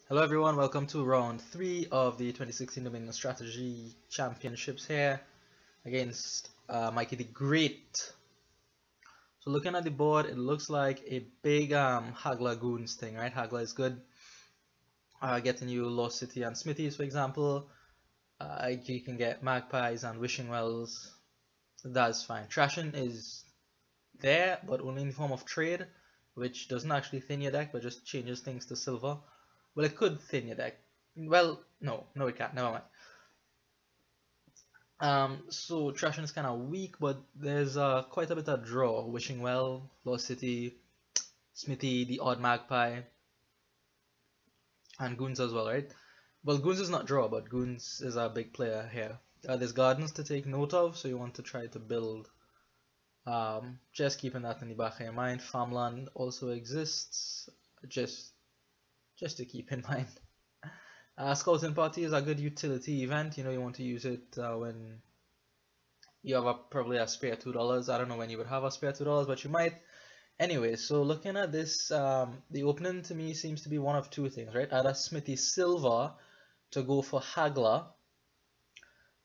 Hello everyone, welcome to round 3 of the 2016 Dominion Strategy Championships here against Mikey the Great. So looking at the board, it looks like a big Haggler goons thing, right? Haggler is good. Getting you Lost City and Smithies, for example. You can get Magpies and Wishing Wells. That's fine. Trashing is there, but only in the form of trade, which doesn't actually thin your deck, but just changes things to silver. Well, it could thin your deck. Well, no, it can't. Never mind. So Trashing is kind of weak, but there's quite a bit of draw. Wishing Well, Lost City, Smithy, the Odd Magpie, and Goons as well, right? Well, Goons is not draw, but Goons is a big player here. There's Gardens to take note of, so you want to try to build. Just keeping that in the back of your mind. Farmland also exists, just to keep in mind. Scouting Party is a good utility event. You know, you want to use it when you have probably a spare $2. I don't know when you would have a spare $2, but you might. Anyway, so looking at this, the opening to me seems to be one of two things, right? Either Smithy Silver to go for Haggler,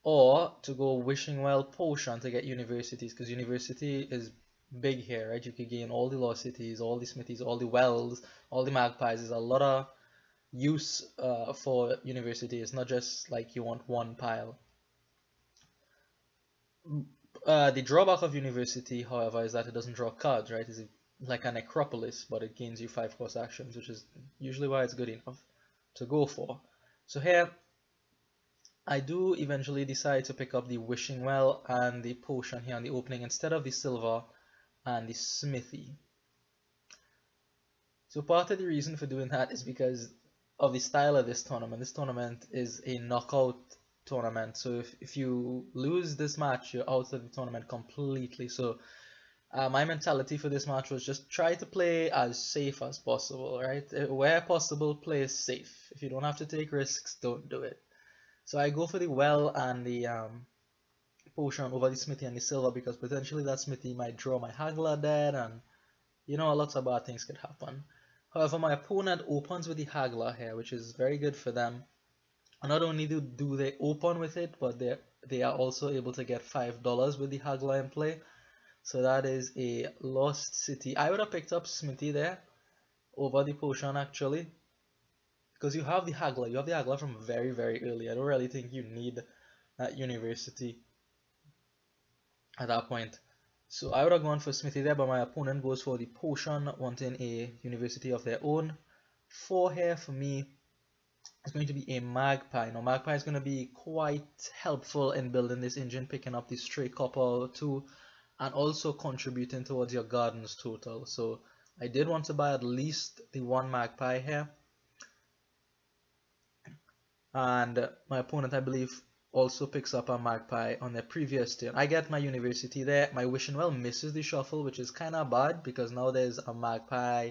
or to go Wishing Well Potion to get universities, because university is big here, right? You could gain all the Lost Cities, all the Smithies, all the Wells, all the Magpies. There's a lot of use for university. It's not just like you want one pile. The drawback of university, however, is that it doesn't draw cards, right? It's like a necropolis, but it gains you 5 cost actions, which is usually why it's good enough to go for. So here, I do eventually decide to pick up the Wishing Well and the Potion here on the opening instead of the Silver and the Smithy. So part of the reason for doing that is because of the style of this tournament. This tournament is a knockout tournament, so if you lose this match, you're out of the tournament completely. So my mentality for this match was just try to play as safe as possible, right? Where possible, play safe. If you don't have to take risks, don't do it. So I go for the Well and the Potion over the Smithy and the Silver, because potentially that Smithy might draw my Haggler dead, and you know, lots of bad things could happen. However, my opponent opens with the Haggler here, which is very good for them. And not only do they open with it, but they are also able to get $5 with the Haggler in play. So that is a Lost City. I would have picked up Smithy there over the Potion actually, because you have the Haggler. You have the Haggler from very, very early. I don't really think you need that university at that point. So I would have gone for Smithy there, but my opponent goes for the Potion, wanting a university of their own. 4 here for me is going to be a Magpie. Now Magpie is going to be quite helpful in building this engine, picking up the stray copper too, and also contributing towards your gardens total. So I did want to buy at least the 1 Magpie here. And my opponent, I believe, also picks up a Magpie on their previous turn. I get my university there. My Wishing Well misses the shuffle, which is kind of bad, because now there's a Magpie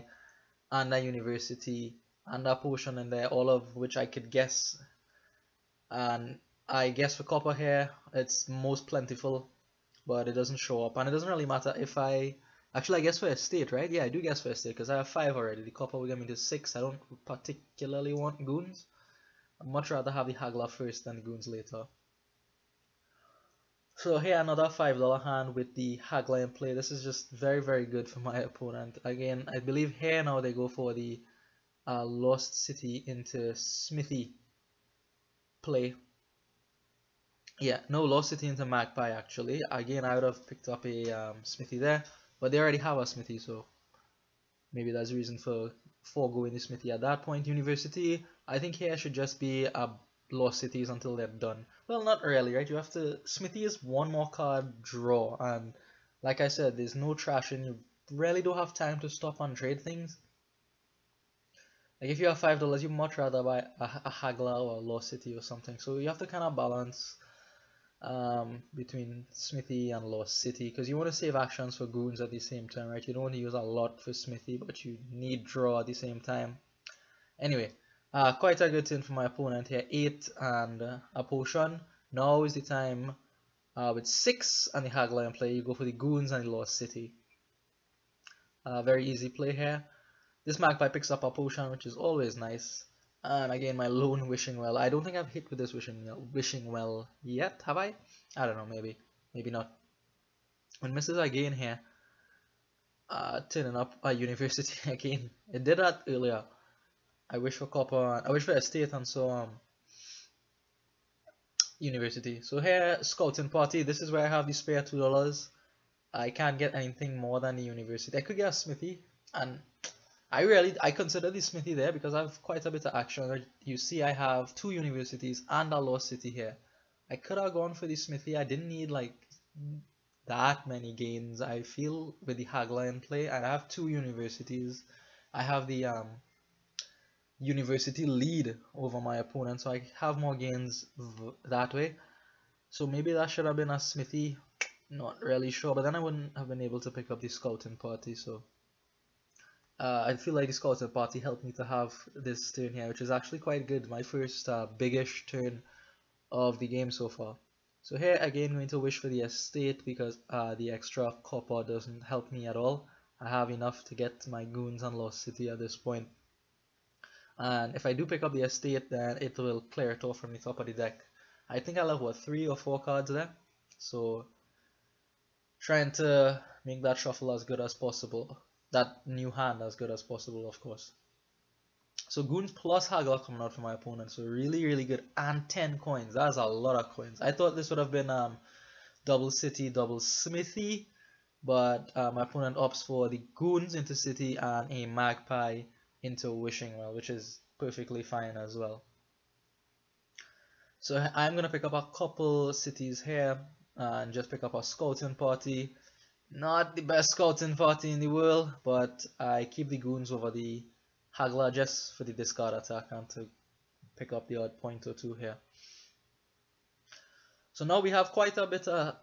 and a university and a Potion in there, all of which I could guess. And I guess for copper here, it's most plentiful, but it doesn't show up. And it doesn't really matter if I... Actually, I guess for estate, right? Yeah, I do guess for estate, because I have 5 already. The copper will get me to 6. I don't particularly want goons. I'd much rather have the Haggler first than the goons later. So here another $5 hand with the Haggler in play. This is just very, very good for my opponent. Again, I believe here now they go for the Lost City into Smithy play. Yeah, no, Lost City into Magpie actually. Again, I would have picked up a Smithy there, but they already have a Smithy, so maybe that's the reason for foregoing the Smithy at that point. University, I think here should just be a Lost Cities until they're done. Well, not really, right? You have to... Smithy is 1 more card draw, and like I said, there's no trashing. You really don't have time to stop and trade things. Like if you have $5, you'd much rather buy a Haggler or a Lost City or something. So you have to kind of balance between Smithy and Lost City, because you want to save actions for goons at the same time, right? You don't want to use a lot for Smithy, but you need draw at the same time. Anyway, quite a good turn for my opponent here. 8 and a Potion. Now is the time with 6 and the Haggler in play. You go for the goons and the Lost City. Very easy play here. This Magpie picks up a Potion, which is always nice. And again, my lone wishing well. I don't think I've hit with this wishing well yet, have I? I don't know, maybe. Maybe not. And misses again here. Turning up a university again. It did that earlier. I wish for copper. I wish for estate and so university. So here, scouting party. This is where I have the spare $2. I can't get anything more than the university. I could get a smithy, and I consider the smithy there because I have quite a bit of action. You see, I have 2 universities and a lost city here. I could have gone for the smithy. I didn't need like that many gains. I feel with the Haggler in play, and I have 2 universities. I have the university lead over my opponent, so I have more gains that way. So maybe that should have been a smithy. Not really sure, but then I wouldn't have been able to pick up the scouting party. So I feel like the scouting party helped me to have this turn here, which is actually quite good. My first biggish turn of the game so far. So here again, going to wish for the estate because the extra copper doesn't help me at all. I have enough to get my goons and lost city at this point. And if I do pick up the estate, then it will clear it off from the top of the deck. I think I'll have what, 3 or 4 cards there. So trying to make that shuffle as good as possible. That new hand as good as possible, of course. So goons plus Haggler coming out for my opponent. So really, really good. And 10 coins. That's a lot of coins. I thought this would have been double city, double smithy. But my opponent opts for the goons into city and a magpie into wishing well, which is perfectly fine as well. So I'm going to pick up a couple cities here and just pick up a scouting party. Not the best scouting party in the world, but I keep the goons over the Haggler just for the discard attack and to pick up the odd point or 2 here. So now we have quite a bit of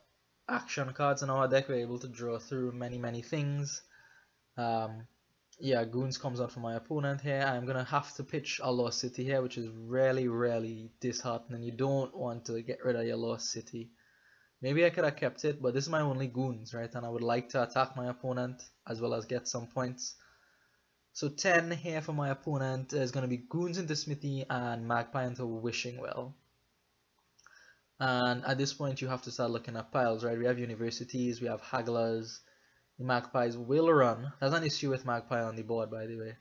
action cards in our deck. We're able to draw through many things. Yeah, goons comes out for my opponent here. I'm gonna have to pitch a lost city here, which is really disheartening. You don't want to get rid of your lost city. Maybe I could have kept it, but this is my only goons, right? And I would like to attack my opponent as well as get some points. So 10 here for my opponent is going to be goons into smithy and magpie into wishing well. And at this point you have to start looking at piles, right? We have universities, we have hagglers. The magpies will run. There's an issue with magpie on the board, by the way.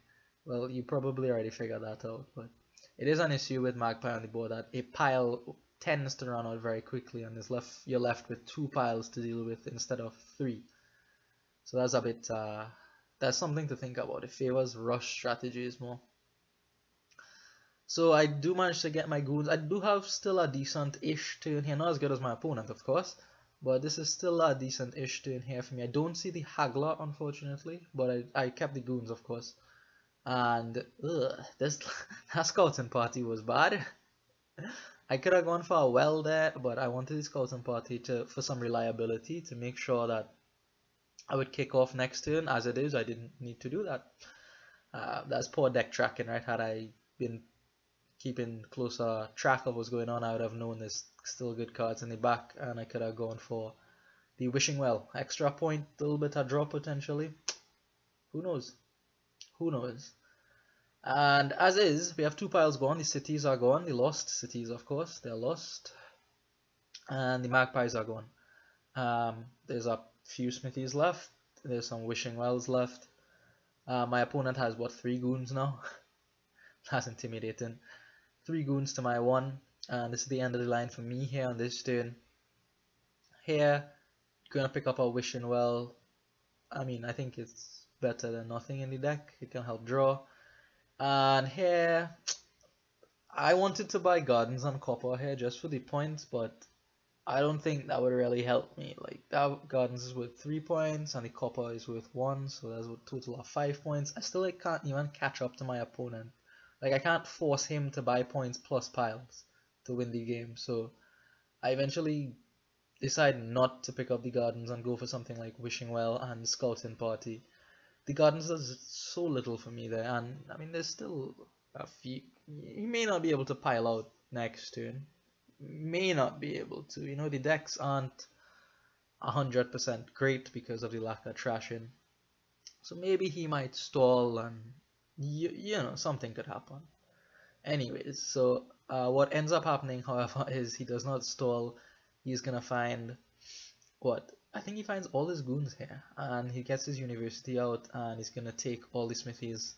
Well, you probably already figured that out, but it is an issue with magpie on the board that a pile tends to run out very quickly, and you're left with 2 piles to deal with instead of 3. So that's a bit that's something to think about. It favors rush strategies more. So I do manage to get my goons. I do have still a decent-ish turn here, not as good as my opponent, of course, but this is still a decent-ish turn here for me. I don't see the Haggler, unfortunately, but I kept the goons, of course. And that scouting party was bad. I could have gone for a well there, but I wanted the scouting party for some reliability to make sure that I would kick off next turn. As it is, I didn't need to do that. That's poor deck tracking, right? Had I been keeping closer track of what's going on, I would have known there's still good cards in the back, and I could have gone for the wishing well. Extra point, a little bit of draw potentially. Who knows? Who knows? And as is, we have 2 piles gone. The cities are gone. The lost cities, of course, they're lost. And the magpies are gone. There's a few smithies left. There's some wishing wells left. My opponent has, what, 3 goons now? That's intimidating. 3 goons to my 1. And this is the end of the line for me here on this turn. Here, gonna pick up a wishing well. I mean, I think it's better than nothing in the deck. It can help draw. And here, I wanted to buy gardens and copper here just for the points, but I don't think that would really help me. Like, that gardens is worth 3 points and the copper is worth 1, so that's a total of 5 points. I still can't even catch up to my opponent. Like, I can't force him to buy points plus piles to win the game, so I eventually decide not to pick up the gardens and go for something like wishing well and scouting party. The gardens does so little for me there, and I mean there's still a few. He may not be able to pile out next turn. May not be able to. You know, the decks aren't 100% great because of the lack of trashing. So maybe he might stall and you know, something could happen. Anyways, so what ends up happening, however, is he does not stall. He's gonna find what? I think he finds all his goons here, and he gets his university out, and he's gonna take all the smithies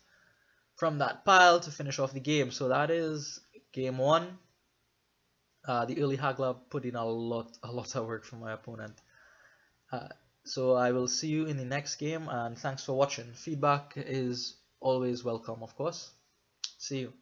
from that pile to finish off the game. So that is game one. The early Haggler put in a lot of work from my opponent. Uh, so I will see you in the next game, and thanks for watching. Feedback is always welcome, of course. See you.